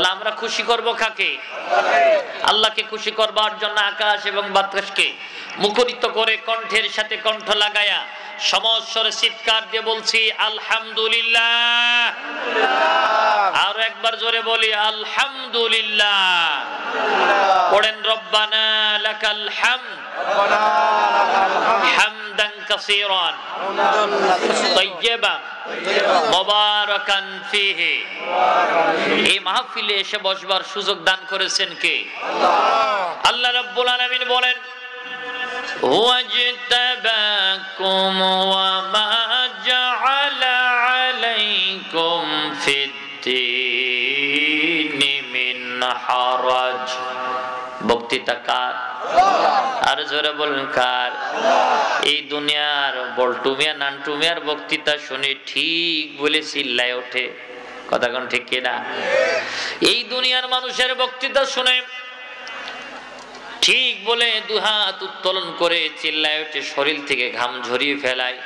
তাহলে আমরা খুশি করব কাকে? আল্লাহকে খুশি করবার জন্য আকাশ এবং বাতাসকে মুখরিত করে কণ্ঠের সাথে কণ্ঠ লাগায়া সমস্বরে চিৎকার দিয়ে বলছি আলহামদুলিল্লাহ। আর একবার জোরে বলি আলহামদুলিল্লাহ। পড়েন রব্বানা লাকাল হামদ হামদান কাসীরান তাইয়্যিবান মুবারাকান ফীহি। এই মাহফিলে এসে বসবার সুযোগ দান করেছেন কে? আল্লাহ রাব্বুল আলামিন বলেন ওয়াজতাবাকুম ওয়া মা জাআলা আলাইকুম ফিদ-দীনি মিন হারাজ। বক্তৃতা কার? আর জোরে বলেন কার? এই দুনিয়ার বল্টুমিয়া নান্টুমিয়ার বক্তৃতা শুনে ঠিক বলে চিল্লায় ওঠে, কথা কোন ঠিক কিনা? এই দুনিয়ার মানুষের বক্তৃতা শুনে ঠিক বলে দুহাত উত্তোলন করে চিল্লায় ওঠে, শরীর থেকে ঘাম ঝরিয়ে ফেলায়।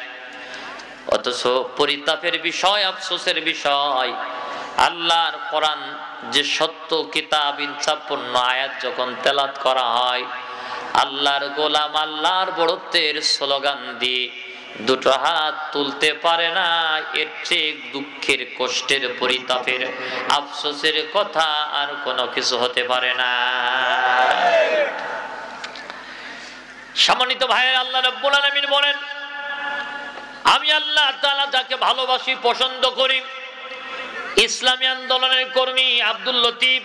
অথচ পরিতাপের বিষয়, আফসোসের বিষয়, আল্লাহর কোরআন যে সত্য কিতাব, ইনসাফপূর্ণ আয়াত যখন তেলাওয়াত করা হয়, আল্লাহর গোলাম আল্লাহর বড়ত্বের স্লোগান দিয়ে দুটো হাত তুলতে পারে না। এর চেয়ে দুঃখের, কষ্টের, পরিতাপের, আফসোসের কথা আর কোনো কিছু হতে পারে না। সম্মানিত ভাইয়ের, আল্লাহ রাব্বুল আলামিন বলেন আমি আল্লাহ তাআলা যাকে ভালোবাসি, পছন্দ করি। ইসলামী আন্দোলনের কর্মী আব্দুল লতিফ,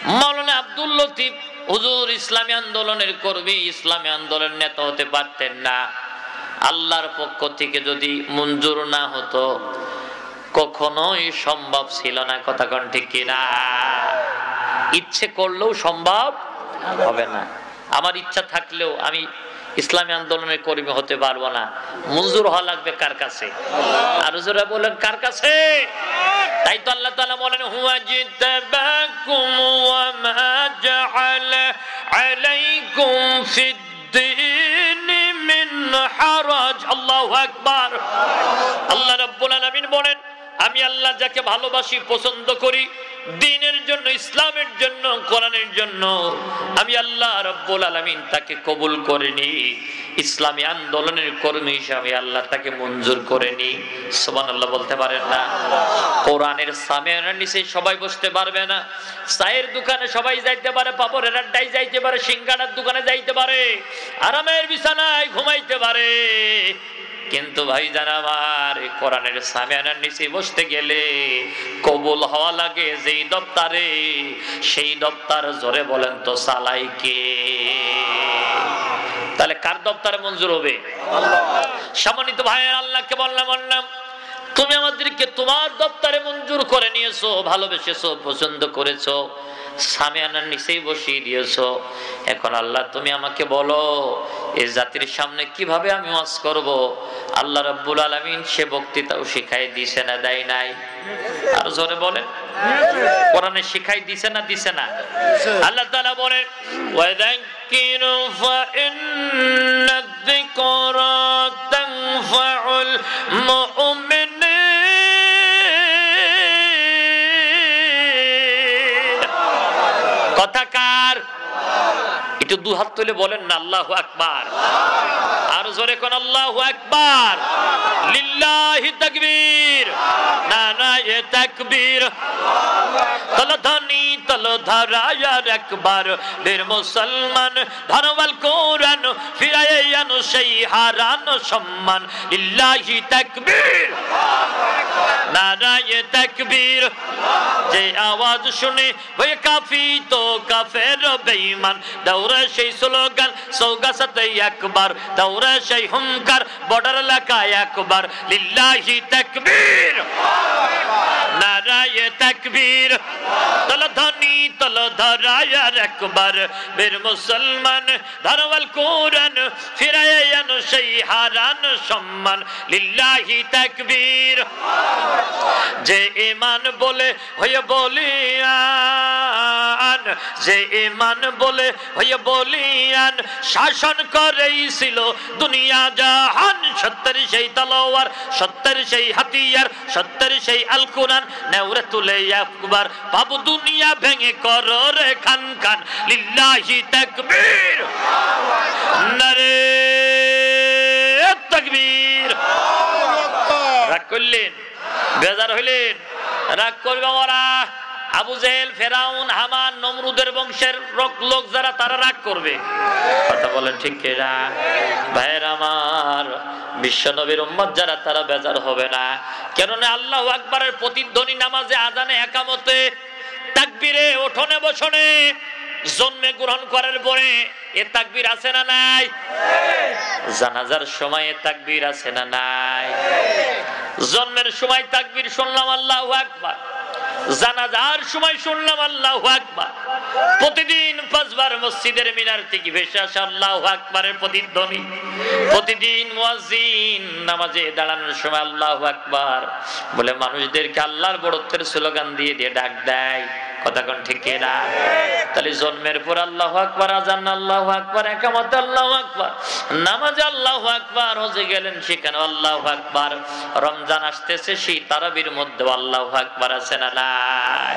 মাওলানা আব্দুল লতিফ হুজুর ইসলামী আন্দোলনের কর্মী, ইসলামী আন্দোলনের নেতা হতে পারতেন না। আল্লাহর পক্ষ থেকে যদি মঞ্জুর না হতো কখনোই সম্ভব ছিল না, কথা কোন ঠিক কিনা? ইচ্ছে করলেও সম্ভব হবে না। আমার ইচ্ছা থাকলেও আমি ইসলামী আন্দোলনের কর্মী হতে পারবো না। মঞ্জুর হওয়া লাগবে কার কাছে? আর যারা বলেন কার কাছে? তাই তো আল্লাহ তাআলা বলেন হুয়াজিতাবাকুম ওয়া মা জাআলা আলাইকুম ফিদ-দীনি মিন হারাজ। আল্লাহু আকবার। আল্লাহ রাব্বুল আলামিন বলেন আমি আল্লাহ যাকে ভালোবাসি, পছন্দ করি, দ্বীনের জন্য, ইসলামের জন্য, কোরআনের জন্য, আমি আল্লাহ রাব্বুল আলামিন তাকে কবুল করেনি। ইসলামী আন্দোলনের কর্মী হিসেবে আল্লাহ তাকে মঞ্জুর করেনি। সুবহানাল্লাহ বলতে পারেন না? কোরআনের সামিয়ানার নিচে সবাই বসতে পারবে না। চায়ের দোকানে সবাই যাইতে পারে, পাপড়ের আড্ডায় যাইতে পারে, সিঙ্গাড়ার দোকানে যাইতে পারে, আরামের বিছানায় ঘুমাইতে পারে, কিন্তু ভাইজান আমার, কোরআনের সামিয়ানার নিচে বসতে গেলে কবুল হওয়া লাগে যেই দপ্তরে, সেই দপ্তর জোরে বলেন তো চালাই কে? তাহলে কার দপ্তরে মঞ্জুর হবে? সম্মানিত ভাইয়ের, আল্লাহকে বললাম তুমি আমাদেরকে তোমার দপ্তরে মঞ্জুর করে নিয়েছো, ভালোবেসেছো, পছন্দ করেছো, সামিয়ানার নিচেই বসিয়ে দিয়েছো। এখন আল্লাহ তুমি আমাকে বলো এই জাতির সামনে কিভাবে আমি ওয়াজ করব? আল্লাহ রাব্বুল আলামিন সে বক্তৃতাও শিখাই দিছে না দেয় নাই? আর জোরে বলেন, কোরআনে শিখাই দিছে না দিছে না? আল্লাহ তাআলা বলেন ওয়াযাক্কিরু ফাইন্নায-যিকরা তানফাউল মুমিনিন। কথা কার? একটু দু হাত তুলে বলেন না আল্লাহু আকবার। আর জোরে কোন আল্লাহু আকবার। লিল্লাহি তাকবীর, নারায়ে তাকবীর। তলধ্বনি তলধারায়ার একবার বীর মুসলমান, ধরওয়াল কোরআন ফিরায়ে আনো সেই হারানো সম্মান। লিল্লাহি তাকবীর, নারায়ে তাকবীর। যে আওয়াজ শুনে ওই কাফি তো কাফের বেঈমান, দৌড়ে সেই স্লোগান সৌগাসাতে একবার, দৌড়ে সেই হুঙ্কার বর্ডার এলাকায় একবার। লিল্লাহি তাকবীর, নারায়ে তাকবীর। তলধ্বনি তলধারায়ার একবার বীর মুসলমান, ধরওয়াল কোরআন ফিরায়ে আনো সেই হারানো সম্মান। লিল্লাহি তাকবীর। যে ঈমান বলে হয়ে বলিয়ান, মহান যে ঈমান বলে হয়ে বলিয়ান শাসন করেছিল দুনিয়া জাহান সত্যের সেই তলোয়ার সত্যের সেই হাতিয়ার সত্যের সেই আল কুরআন নেওরে তুলে একবার পাবো দুনিয়া ভেঙে করো রে খান খান লিল্লাহি তাকবীর নারে তাকবীর রাগ করলেন বেজার হইলেন রাগ করবে ওরা আবু জেহেল ফেরাউন হামান নমরুদের বংশের লোক যারা তারা রাগ করবে কথা বলেন ঠিক কিনা ভাইয়ের আমার বিশ্ব নবীর উম্মত যারা তারা বেজার হবে না কেননা আল্লাহু আকবারের প্রতিধ্বনি নামাজে আজানে একামতে তাকবীরে ওঠনে বসনে জন্মে গ্রহণ করার পরে এ তাকবীর আছে না নাই জানাজার সময় এ তাকবীর আছে না নাই জন্মের সময় তাকবীর শুনলাম আল্লাহু আকবার জানাজার সময় শুনলাম আল্লাহু আকবার প্রতিদিন পাঁচবার মসজিদের মিনার থেকে ভেসে আসে আল্লাহু আকবারের প্রতিধ্বনি প্রতিদিন মুয়াজ্জিন নামাজে দাঁড়ানোর সময় আল্লাহু আকবার বলে মানুষদেরকে আল্লাহর বড়ত্বের স্লোগান দিয়ে দিয়ে ডাক দেয় কথা কোন ঠিক না তাহলে জন্মের পর আল্লাহু আকবার আযান আল্লাহু আকবার ইকামত আল্লাহু আকবার নামাজ আল্লাহু আকবার হজে গেলেন সেখানে আল্লাহু আকবার রমজান আসতেছে সেই তারাবির মধ্যে আল্লাহু আকবার আছে না নাই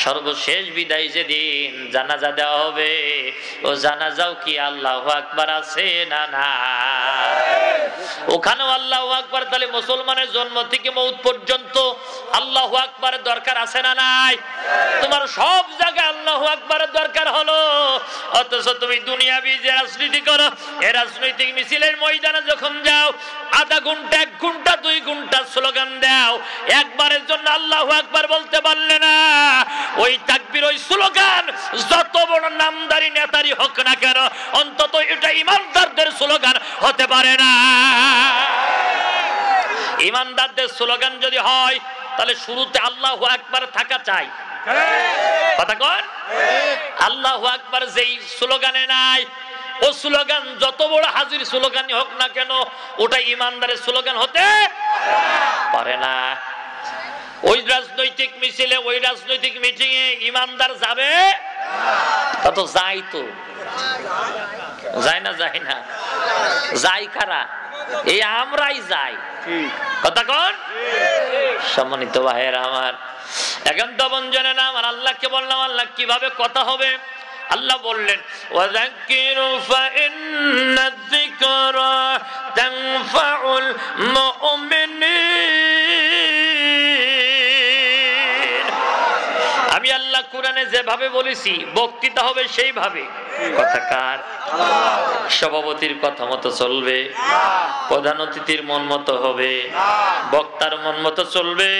সর্বশেষ বিদায় যেদিন জানাজা দেওয়া হবে ও জানাজাও কি আল্লাহু আকবার আছে না নাই ওখানেও আল্লাহু আকবার তাহলে মুসলমানের জন্ম থেকে মওত পর্যন্ত আল্লাহু আকবারের দরকার আছে না নাই তোমার সব জায়গায় আল্লাহু আকবারের দরকার হলো অথচ তুমি দুনিয়াবি যে রাজনীতি করো এই রাজনৈতিক মিছিলের ময়দানে যখন যাও আধা ঘন্টা 1 ঘন্টা 2 ঘন্টা স্লোগান দাও একবারের জন্য আল্লাহু আকবার বলতে পারলে না ওই তাকবীর ওই স্লোগান যত বড় নামদারি নেতারি হোক না কেন অন্তত এটা ঈমানদারদের স্লোগান হতে পারে না ঈমানদারদের স্লোগান যদি হয় তাহলে শুরুতে আল্লাহু আকবার থাকা চাই কথা কোন আল্লাহু আকবার যেই স্লোগানে নাই ও স্লোগান যত বড় হাজির স্লোগানই হোক না কেন ওটা ঈমানদারের স্লোগান হতে পারে না ওই রাজনৈতিক মিছিলে ওই রাজনৈতিক মিটিং এ ঈমানদার যাবে তা তো যাই তো যায় না যায় না যাই কারা এই আমরাই যাই কথা কোন সম্মানিত ভাইয়েরা আমার এখন তখন জানে না আমার আল্লাহকে বললাম আল্লাহ কিভাবে কথা হবে আল্লাহ বললেন ওয়াযাক্কিরু ফাইন্নায যিকরা তানফাউল মুমিনিন আমি আল্লাহ কোরআনে যেভাবে বলেছি বক্তৃতা হবে সেইভাবে কথা কার সভাপতির কথা মতো চলবে প্রধান অতিথির মন মতো হবে বক্তার মন মতো চলবে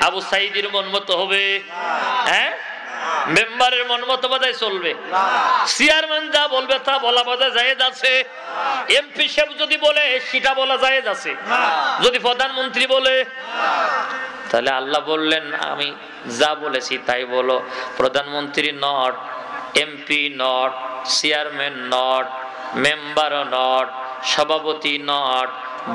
আবু সাইদির মন মতো হবে হ্যাঁ মেম্বারের মন মতো বাজায় চলবে চেয়ারম্যান যা বলবে তা বলা বাজায় জায়েজ আছে এমপি সাহেব যদি বলে সেটা বলা জায়েজ আছে যদি প্রধানমন্ত্রী বলে তাহলে আল্লাহ বললেন আমি যা বলেছি তাই বলো প্রধানমন্ত্রী not MP not chairman not member not সভাপতি নট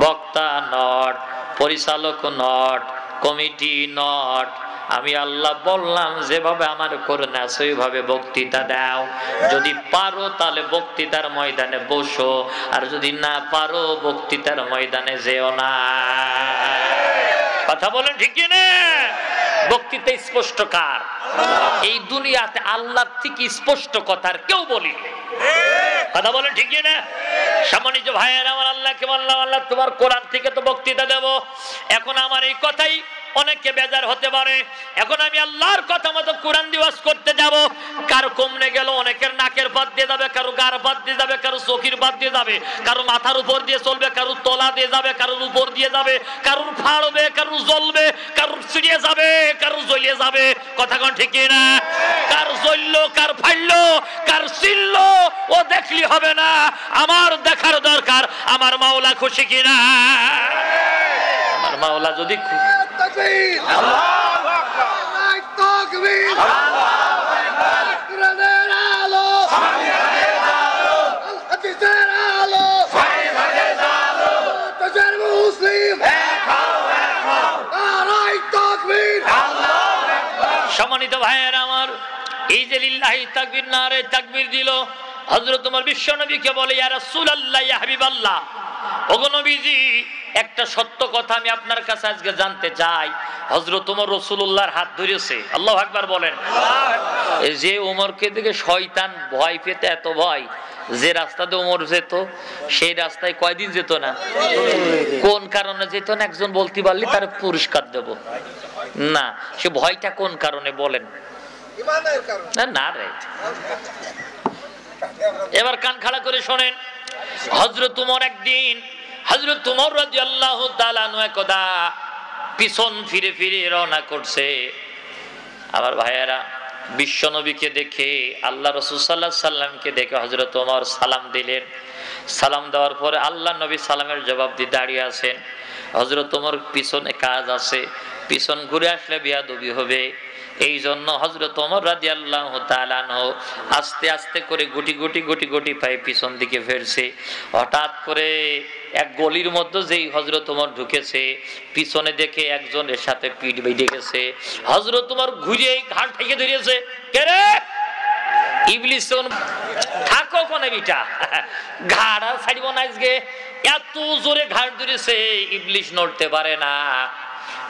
বক্তা নট পরিচালক নট কমিটি নট আমি আল্লাহ বললাম যেভাবে আমার করোনা সেইভাবে বক্তৃতা দাও যদি পারো তাহলে বক্তৃতার ময়দানে বসো আর যদি না পারো বক্তৃতার ময়দানে যেও না কথা বলেন ঠিক কি না বক্তৃতা স্পষ্ট কার এই দুনিয়াতে আল্লাহর থেকে স্পষ্ট কথা আর কেউ বলি কথা বলেন ঠিক কি না সম্মানিত ভাইয়েরা আমার আল্লাহকে বললাম আল্লাহ তোমার কোরআন থেকে তো বক্তৃতা দেব এখন আমার এই কথাই অনেকে বেজার হতে পারে এখন আমি আল্লাহর কথা মতো কোরআন দিয়ে ওয়াজ করতে যাব কার কমনে গেল অনেকের নাকের পাত দিয়ে যাবে কারো গার পাত দিয়ে যাবে কারো চোখের পাত দিয়ে যাবে কারো মাথার উপর দিয়ে চলবে কারো তলা দিয়ে যাবে কারোর উপর দিয়ে যাবে কারোর ফাড়বে কারোর জ্বলবে কারোর ছিড়িয়ে যাবে কারোর জ্বলিয়ে যাবে কথা কোন ঠিক না কার জ্বললো কার ফাড়লো কার ছিললো ও দেখলি হবে না আমার দেখার দরকার আমার মাওলা খুশি কিনা আমার মাওলা যদি تكبير الله اكبر تكبير الله اكبر رنالو حميدالو اتسالو فايدالو تجرب مسلم راي تكبير الله اكبر সম্মানিত ভাইয়েরা আমার এই যে লিল্লাহি তাকবীর নারে তাকবীর দিল, হযরত ওমর বিশ্ব নবীকে বলে ইয়া রাসূলুল্লাহ ইয়া হাবিবাল্লাহ, ওগো নবীজি একটা সত্য কথা আমি আপনার কাছে আজকে জানতে চাই। হযরত ওমর রাসূলুল্লাহর হাত ধরেছে, আল্লাহু আকবার বলেন। এই যে ওমরকে দেখে শয়তান ভয় পেতে এত ভয়, যে রাস্তাতে ওমর যেত সেই রাস্তায় কয়দিন যেত না? কোন কারণে যেত না একজন বলতে পারলে তার পুরস্কার দেব না, সে ভয়টা কোন কারণে বলেন? ইমানের কারণে না রে। এবার কান খাড়া করে শোনেন, হযরত ওমর একদিন, হযরত ওমর রাদিয়াল্লাহু তাআলা আনহু একদা পিছন ফিরে ফিরে রওনা করছে। আমার ভাইয়েরা, বিশ্ব নবীকে দেখে, আল্লাহ রাসূল সাল্লাল্লাহু আলাইহি সাল্লামকে দেখে হযরত ওমর সালাম দিলেন। সালাম দেওয়ার পরে আল্লাহ নবী সালামের জবাব দিয়ে দাঁড়িয়ে আছেন। হযরত ওমর পিছনে কাজ আছে, পিছন ঘুরে আসলে বেয়াদবি হবে, এই জন্য হযরত ওমর রাদিয়াল্লাহু তাআলা আনহু আস্তে আস্তে করে গুটি গুটি গুটি গুটি পায়ে পিছন দিকে ফিরছে। হঠাৎ করে এক গলির মধ্যে যেই হযরত ওমর ঢুকেছে, পিছনে দেখে একজনের সাথে পিঠ বেঁধে গেছে। হযরত ওমর ঘুরে ঘাড় থেকে ধরেছে, কে রে? ইবলিস। থাকো কোনে বিটা, ঘাড় আর ছাড়িব না আজকে। এত জোরে ঘাড় ধরেছে, ইবলিস নড়তে পারে না।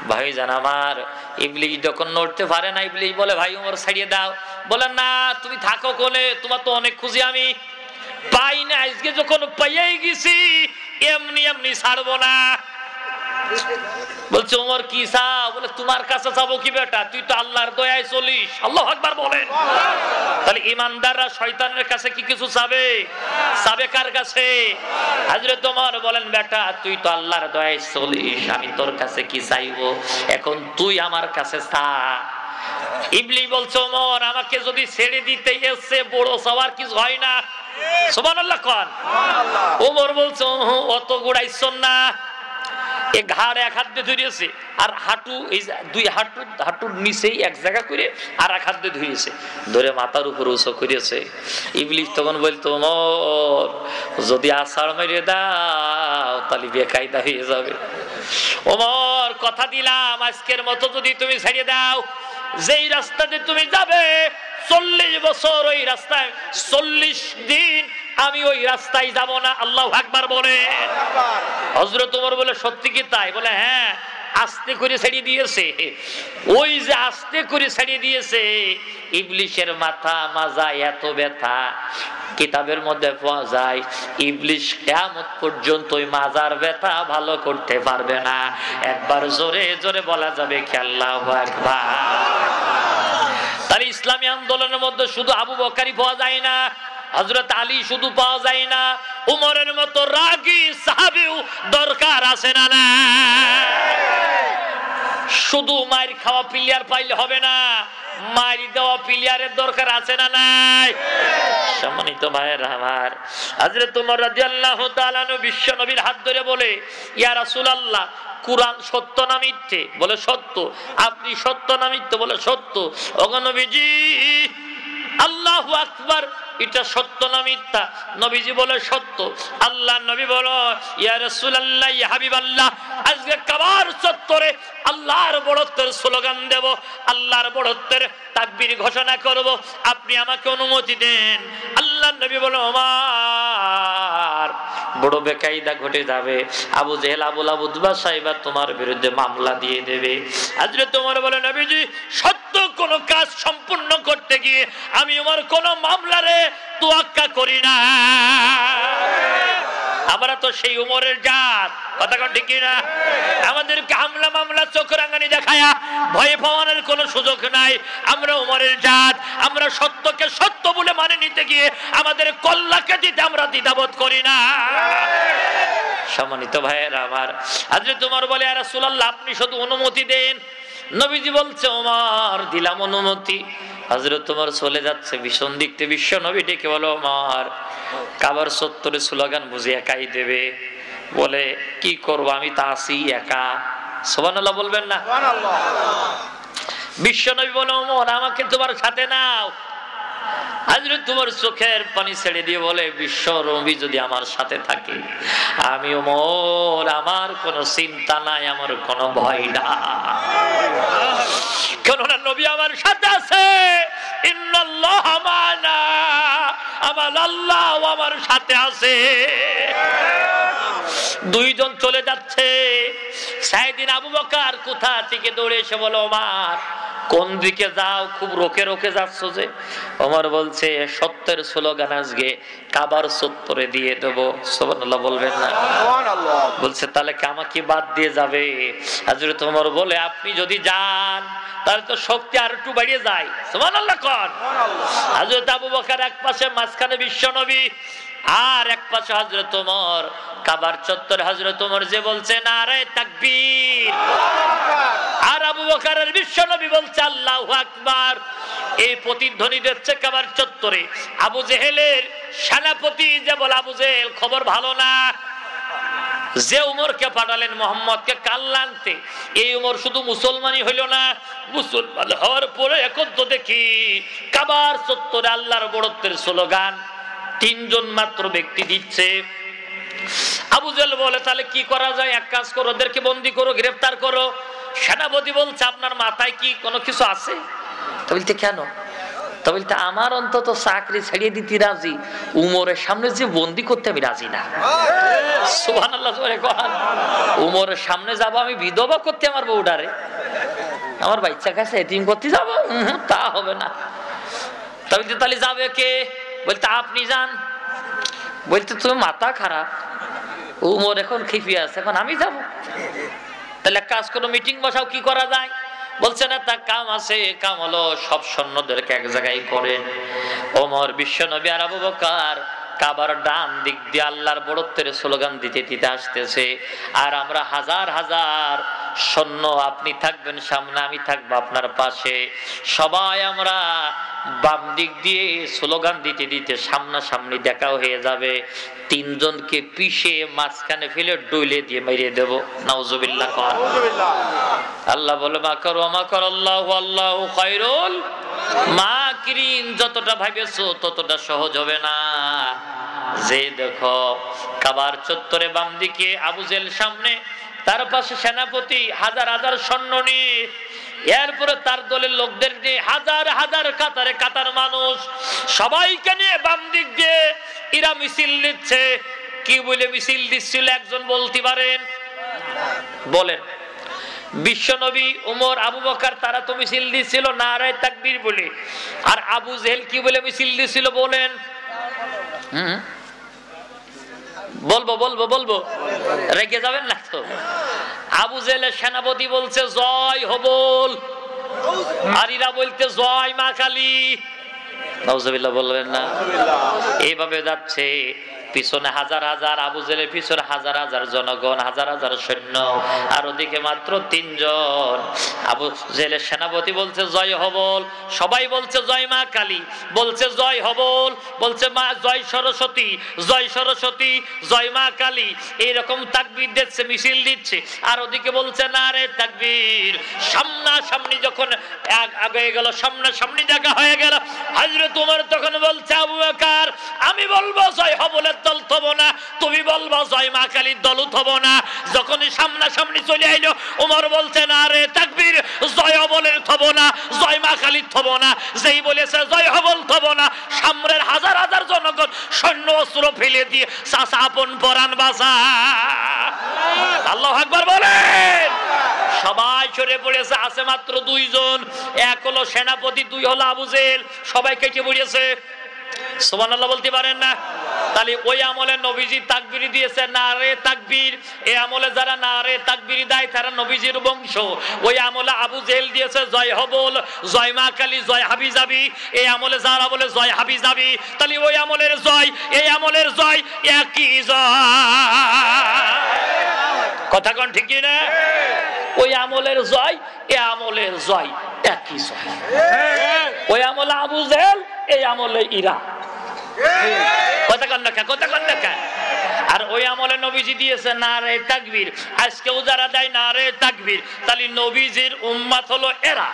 ভাই জান আমার, ইবলিস যখন নড়তে পারে না, ইবলিস বলে ভাই ওমর ছাড়িয়ে দাও। বলে না, তুমি থাকো কোলে, তোমার তো অনেক খুশি আমি, পাই না আজকে, যখন পাইয়াই গেছি এমনি এমনি ছাড়বো না। বলছে ওমর কি চাও? বলে তোমার কাছে যাবো কি বেটা, তুই তো আল্লাহর দয়ায় চলিস। আল্লাহু আকবার বলেন। তাহলে ইমানদাররা শয়তানের কাছে কি কিছু চাবে? চাবে কার কাছে? হযরত ওমর বলেন, বেটা তুই তো আল্লাহর দয়ায় চলিস, আমি তোর কাছে কি চাইবো, এখন তুই আমার কাছে চা। ইবলিস বলছে ওমর আমাকে যদি ছেড়ে দিতে এসে বড় চাওয়ার কিছু হয় না। সুবহানাল্লাহ কোন। ওমর বলছে অত গুড়াইছন না। এ ঘাড় এক হাত দিয়ে ধরিয়েছে, আর হাঁটু এই দুই হাঁটুর নিচেই এক জায়গা করে আর এক হাত দিয়ে ধরিয়েছে, ধরে মাথার উপর উঁচু করেছে। ইবলিস তখন বলতো ওমর যদি আছাড় মেরে দাও তাহলে বেকায়দা হয়ে যাবে। ওমর কথা দিলাম আজকের মতো যদি তুমি ছেড়ে দাও, যেই রাস্তাতে তুমি যাবে 40 বছর ওই রাস্তায়, 40 দিন আমি ওই রাস্তায় যাব না। আল্লাহু আকবার বলে। হযরত ওমর বলে সত্যি কি তাই? বলে হ্যাঁ, আস্তে করে ছেড়ে দিয়েছে। ওই যে আস্তে করে ছেড়ে দিয়েছে, ইবলিসের মাথা মাজা এত ব্যথা, কিতাবের মধ্যে পাওয়া যায় ইবলিস কিয়ামত পর্যন্ত ওই মাজার ব্যথা ভালো করতে পারবে না। একবার জোরে জোরে বলা যাবে কি আল্লাহু আকবার। তাহলে ইসলামী আন্দোলনের মধ্যে শুধু আবু বকরই পাওয়া যায় না, হযরত আলী শুধু পাওয়া যায় না, উমরের মতো রাগী সাহাবীও দরকার আছে না? না, শুধু মায়ের খাওয়া প্লেয়ার পাইলে হবে না, মায়ের দেওয়া প্লেয়ারের দরকার আছে না নাই? সম্মানিত ভাইয়েরা আমার, হযরত ওমর রাদিয়াল্লাহু তাআলা বিশ্ব নবীর হাত ধরে বলে ইয়া রাসূলুল্লাহ কুরআন সত্য না মিথ্যে? বলে সত্য। আপনি সত্য না মিথ্যে? বলে সত্য। ওগো নবীজি আল্লাহু আকবার, এটা সত্য না মিথ্যা? নবীজি বলে সত্য। আল্লাহ নবী বলো ইয়া রাসূলুল্লাহ ইয়া হাবিবাল্লাহ, আজকে কাবার চত্বরে আল্লাহর বড়ত্বের স্লোগান দেব, আল্লাহর বড়ত্বের তাকবীর ঘোষণা করব, আপনি আমাকে অনুমতি দেন। আল্লাহ নবী বলো ওমর বড় বেকায়দা ঘটে যাবে, আবু জেহেল আবুল উতবা সাহেব তোমার বিরুদ্ধে মামলা দিয়ে দেবে। হযরত ওমর বলে নবীজি সত্য কোন কাজ সম্পূর্ণ করতে গিয়ে আমি ওমর কোন মামলারে তোয়াক্কা করি না। আমরা তো সেই উমরের জাত, কথা কোন ঠিক না? আমাদেরকে হামলা মামলা চোখ রাঙানি দেখায়া ভয়ে পাওয়ানোর কোনো সুযোগ নাই। আমরা উমরের জাত, আমরা সত্যকে সত্য বলে মানে নিতে গিয়ে আমাদের কল্লাকে দিতে আমরা দ্বিধাবোধ করি না। সম্মানিত ভাইয়েরা আমার, হযরত ওমর বলে ইয়া রাসূলুল্লাহ আপনি শুধু অনুমতি দেন। নবীজি বলছে ওমর দিলাম অনুমতি। হযরত ওমর চলে যাচ্ছে ভীষণ দিকতে, বিশ্ব নবী ডেকে বলো ওমর কাবার চত্বরে স্লোগান বুঝে একাই দেবে। বলে কি করব, আমি তা আছি একা। সুবহানাল্লাহ বলবেন না? সুবহানাল্লাহ। বিশ্ব নবী বলে ওমর আমাকে তোমার সাথে নাও। হযরত ওমর চোখের পানি ছেড়ে দিয়ে বলে বিশ্ব নবী যদি আমার সাথে থাকে আমি ওমর আমার কোনো চিন্তা নাই, আমার কোনো ভয় নাই, কেননা নবী আমার সাথে আছে। ইন্নাল্লাহ মা'ানা, আমার আল্লাহ আমার সাথে আছে। দুইজন চলে যাচ্ছে। সাইয়েদিনা আবু বকর কোথা থেকে দৌড়ে এসে বলে, ওমর কোন দিকে যাও, খুব রোকে রোকে যাচ্ছ যে? ওমর বলছে, সত্যের স্লোগান আজকে কাবার চত্বরে দিয়ে দেবো। সুবহানাল্লাহ বলবেন না? বলছে তাহলে কি আমাকে বাদ দিয়ে যাবে? হযরত ওমর বলে, আপনি যদি যান তাহলে তো শক্তি আর একটু বাড়িয়ে যায়। সুবহানাল্লাহ কোন? হযরত আবু বকর এক পাশে, মাঝখানে বিশ্ব নবী, আর এক পাশে হযরত ওমর। কাবার চত্বরে হযরত ওমর যে বলছে নারে তাকবীর, আর আবু বকরের বিশ্ব নবী বলছে আল্লাহু আকবার। এই প্রতিধ্বনি দিচ্ছে কাবার চত্বরে। আবু জেহেলের সেনাপতি যে বলে, আবু জেহেল খবর ভালো না, যে উমরকে পাঠালেন মোহাম্মদকে কাল্লা আনতে, এই উমর শুধু মুসলমানই হইল না, মুসলমান হওয়ার পরে এখন তো দেখি কাবার চত্বরে আল্লাহর বড়ত্বের স্লোগান তিনজন মাত্র ব্যক্তি দিচ্ছে। আবু জেহেল বলে, তাহলে কি করা যায়? এক কাজ করো, ওদেরকে বন্দী করো, গ্রেফতার করো। সেনাপতি বলছে, আপনার মাথায় কি কোনো কিছু আছে? তো বলতে কেন? তো বলতে আমার অন্তত চাকরি ছেড়ে দিতে রাজি, উমরের সামনে যে বন্দী করতে আমি রাজি না। সুবহানাল্লাহ জোরে কোন? উমরের সামনে যাব আমি বিধবা করতে আমার বউডারে, আমার বাচ্চা কাছে এতিম করতে যাব? তা হবে না। তা বলতে তাহলে যাবে কে? বলতে আপনি যান। বলতে তুমি মাথা খারাপ, উমর এখন খিফিয়ে আছে, এখন আমি যাব? তাহলে কাজ করো, মিটিং বসাও, কি করা যায়? বলছে না, তা কাম আছে। কাম হলো সব সৈন্যদেরকে এক জায়গায় করেন। ওমর, বিশ্বনবী আর আবু বকর কাবার ডান দিক দিয়ে আল্লাহর বড়ত্বের স্লোগান দিতে দিতে আসতেছে, আর আমরা হাজার হাজার সৈন্য, আপনি থাকবেন সামনে, আমি থাকবো আপনার পাশে, সবাই আমরা বাম দিক দিয়ে স্লোগান দিতে দিতে সামনাসামনি দেখা হয়ে যাবে। তিনজনকে পিষে মাঝখানে ফেলে ডইলে দিয়ে মেরে দেব। নাউজুবিল্লাহ। আল্লাহ বলে, মাকার ওয়া মাকার আল্লাহু আল্লাহু খায়রুল মাকিরিন। যতটা ভাবেছো ততটা সহজ হবে না। যে দেখো কাবার চত্বরে বাম দিকে আবু জেহেল সামনে, তার পাশে সেনাপতি হাজার হাজার সৈন্য নিয়ে, এরপরে তার দলের লোকদের নিয়ে হাজার হাজার কাতারে কাতার মানুষ, সবাইকে নিয়ে বাম দিক দিয়ে এরা মিছিল দিচ্ছে। কি বলে মিছিল দিচ্ছিল একজন বলতে পারেন? বলেন। বিশ্বনবী, উমর, আবু বকর তারা তো মিছিল দিচ্ছিল নারে তাকবীর বলে। আর আবু জেহেল কি বলে মিছিল দিচ্ছিল বলেন? বলবো বলবো বলবো, রেগে যাবেন না তো? আবু জেহেলের সেনাপতি বলছে জয় হবল, আর এরা বলতে জয় মা কালী। নাউজুবিল্লাহ বলবেন না? এইভাবে যাচ্ছে। পিছনে হাজার হাজার, আবু জেহেলের পিছনে হাজার হাজার জনগণ, হাজার হাজার সৈন্য, আর ওদিকে মাত্র তিনজন। আবু জেহেলের সেনাপতি বলছে জয় হবল, সবাই বলছে জয় মা কালী, বলছে জয় হবল, বলছে মা জয় সরস্বতী, জয় সরস্বতী, জয় মা কালী, এইরকম তাকবীর দিচ্ছে, মিছিল দিচ্ছে। আর ওদিকে বলছে নারে তাকবীর। সামনাসামনি যখন আগে গেল, সামনাসামনি দেখা হয়ে গেল, হযরত ওমর তখন বলছে, আবু বকর আমি বলবো জয় হবলের দল থব না, তুমি বলবো জয় মা কালীর দল থব না। যখন সামনাসামনি চলে আইলো, ওমর বলছে নারে তাকবীর, জয় হবলের থব না, জয় মা কালীর থব না। যেই বলেছে জয় হবল থব না, সামনের হাজার হাজার জনগণ সৈন্য অস্ত্র ফেলে দিয়ে চাচা আপন পরাণ বাঁচা। আল্লাহু আকবার বলেন। সবাই সরে পড়েছে, আছে মাত্র দুইজন। এক হলো সেনাপতি, দুই হলো আবু জেহেল। সবাই কেটে পড়েছে। সুবহানাল্লাহ বলতে পারেন না? তাহলে ওই আমলে নবীজি তাকবীর দিয়েছে নারে তাকবীর। এই আমলে যারা নারে তাকবীর দেয় তারা নবীজির বংশ। ওই আমলে আবু জেহেল দিয়েছে জয় হবল, জয় মা কালী, জয় হাবিজাবি। এই আমলে যারা বলে জয় হাবিজাবি, তাহলে ওই আমলের জয় এই আমলের জয় একই জয়। কথা কোন ঠিক কি না? ওই আমলের জয় এই আমলের জয় একই জয়। ওই আমলে আবু জেহেল, এই আমলে ইরা। কথা কন না, কথা কন না। আর ওই আমলে নবীজি দিয়েছে নারে তাকবীর। আজকেও যারা দেয় নারে তাকবীর, তাহলে নবীজির উম্মত হলো এরা।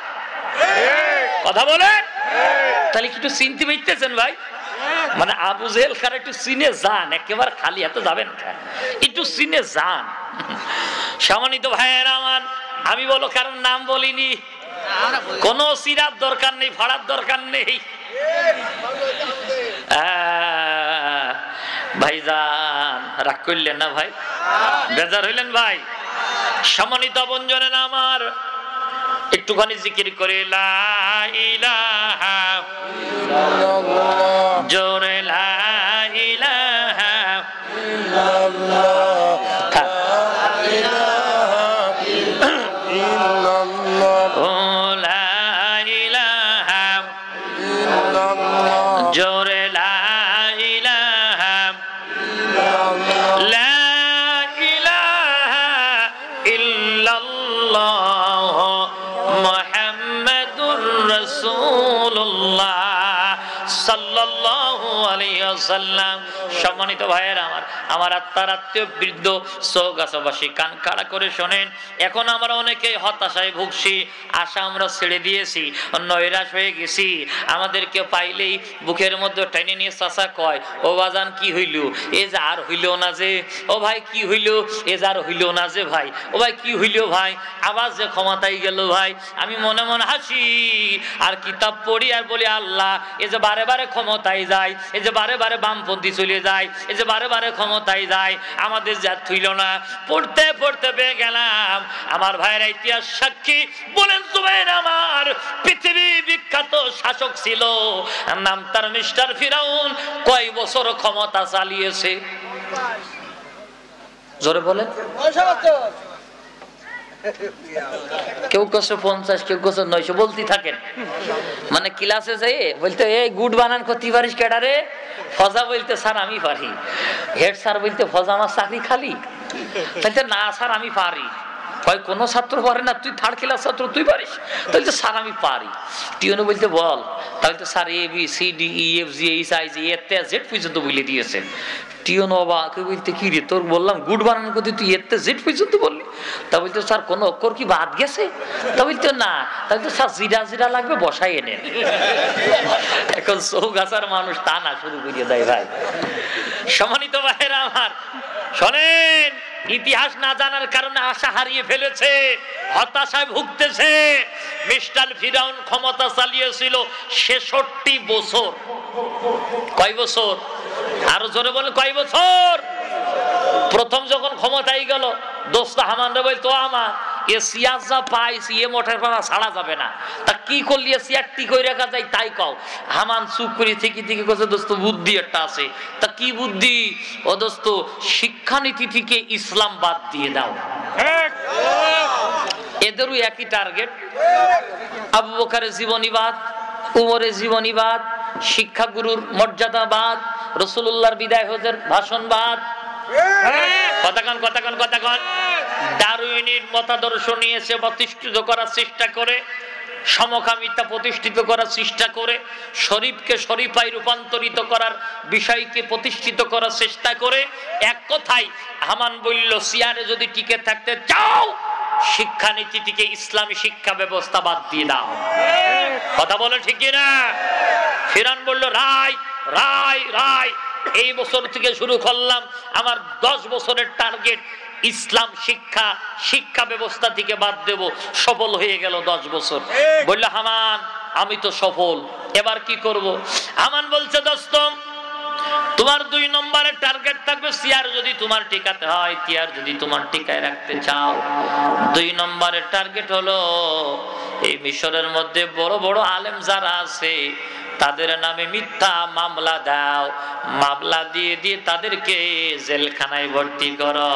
কথা বলে তাহলে কি একটু চিনতে পারতেছেন ভাই? মানে আবু জেহেল কার একটু চিনে যান, একেবারে খালি হাতে যাবেন, একটু চিনে যান। সম্মানিত ভাইয়েরা আমার, আমি বলো কারণ নাম বলিনি, কোনো সিরাত দরকার নেই, ভাড়ার দরকার নেই। ভাইজান রাগ করলেন না ভাই, বেজার হইলেন ভাই? সম্মানিত বন্ধুরা আমার, একটুখানি জিকির করে লা ইলাহা ইল্লাল্লাহ, জোরে লা ইলাহা ইল্লাল্লাহ, লা ইলাহা ইল্লাল্লাহ, লা ইলাহা ইল্লাল্লাহ, জোরে লা ইলাহা ইল্লাল্লাহ, লা ইলাহা ইল্লাল্লাহ মুহাম্মাদুর রাসূলুল্লাহ সাল্লাল্লাহু আলাইহি ওয়াসাল্লাম। সম্মানিত ভাইয়েরা আমার, আমার আত্মার আত্মীয় বৃদ্ধ চৌগাছাবাসী কান কাড়া করে শোনেন। এখন আমরা অনেকে হতাশায় ভুগছি, আশা আমরা ছেড়ে দিয়েছি, নৈরাশ হয়ে গেছি। আমাদেরকে পাইলেই বুকের মধ্যে টেনে নিয়ে চাচা কয়, ও বাজান কি হইল, এ যে আর হইল না যে, ও ভাই কি হইল, এ যে আর হইল না যে ভাই, ও ভাই কি হইল ভাই, আবার যে ক্ষমতাই গেল ভাই। আমি মনে মনে হাসি আর কিতাব পড়ি আর বলি, আল্লাহ এ যে বারে বারে ক্ষমতায় যায়, এ যে বারে বারে বামপন্থী চলে যায়, এই যে বারে বারে ক্ষমতায় যায়, আমাদের যা থইল না। পড়তে পড়তে পেয়ে গেলাম আমার ভাইয়ের ইতিহাস সাক্ষী। বলেন সুবহান, আমার পৃথিবী বিখ্যাত শাসক ছিল, নাম তার মিস্টার ফিরাউন। কয় বছর ক্ষমতা চালিয়েছে? জোরে বলেন। কেউ কছে 50, কেউ কছে 900, বলতে থাকেন। মানে ক্লাসে যাই বলতে, এই গুড বানান করতে পারিস কেডারে? ফজা বলতে, স্যার আমি পারি। হেড স্যার বলতে, ফজা আমার চাকরি খালি? বলতে, না স্যার আমি পারি। কয় কোনো ছাত্র পারে না, তুই 3rd ক্লাস ছাত্র, তুই পারিস? বলতে, স্যার আমি পারি। টিউনো বলতে, বল। তাহলে তো sir A B C D E F G H I J এতে জেড পর্যন্ত বলে দিয়েছে। টিউনো অবাক বলতে, কি রে তোর বললাম গুড বানান করতে, তুই এতে জেড পর্যন্ত বললি? তা বলতে, স্যার কোনো অক্ষর কি বাদ গেছে? তা বলতে, না। তাহলে তো স্যার জিরা জিরা লাগবে, বসাই এনে। এখন চৌগাছার মানুষ তা না শুরু করিয়ে দেয় ভাই। সম্মানিত ভাইয়েরা আমার শোনেন, ইতিহাস না জানার কারণে আশা হারিয়ে ফেলেছে, হতাশায় ভুগতেছে। মিস্টার ফিরাউন ক্ষমতা চালিয়েছিল 66 বছর। কয় বছর? আরো জোরে বলেন, কয় বছর? প্রথম যখন ক্ষমতায় গেল, দোস্ত হামানরা বলতো, আমার এ সিয়ার যা পাইছি এ মোটের পাড়া ছাড়া যাবে না, তা কি করলি সিয়ার টি করে রাখা যায় তাই কও। হামান চুপ করে থেকে থেকে কছে, দোস্ত বুদ্ধি একটা আছে। তা কি বুদ্ধি? ও দোস্ত, শিক্ষানীতি থেকে ইসলাম বাদ দিয়ে দাও। এদেরও একই টার্গেট। আবু বকরের জীবনীবাদ, উমরের জীবনীবাদ, শিক্ষাগুরুর মর্যাদাবাদ, রাসূলুল্লাহর বিদায় হজের ভাষণবাদ। কথাক্ষণ ডারউইনের মতাদর্শ নিয়ে এসে প্রতিষ্ঠিত করার চেষ্টা করে, সমকামিতা প্রতিষ্ঠিত করার চেষ্টা করে, শরীফকে শরীফায় রূপান্তরিত করার বিষয়কে প্রতিষ্ঠিত করার চেষ্টা করে। এক কথায় হামান বলল, সিয়ারে যদি টিকে থাকতে চাও, শিক্ষানীতি থেকে ইসলামী শিক্ষা ব্যবস্থা বাদ দিয়ে দাও। কথা বলে ঠিক না? ফিরান বলল, রায় রায় রায়, এই বছর থেকে শুরু করলাম, আমার 10 বছরের টার্গেট ইসলাম শিক্ষা, শিক্ষা ব্যবস্থা থেকে বাদ দেব। সফল হয়ে গেল 10 বছর। বলল হামান, আমি তো সফল, এবার কি করব? হামান বলছে, দোস্ত তোমার 2 নম্বরের টার্গেট থাকবে, সিয়ার যদি তোমার টিকাতে হয়, তিয়ার যদি তোমার টিকায় রাখতে চাও, 2 নম্বরের টার্গেট হলো এই মিশরের মধ্যে বড় বড় আলেম যারা আছে তাদের নামে মিথ্যা মামলা দাও, মামলা দিয়ে দিয়ে তাদেরকে জেলখানায় ভর্তি করো।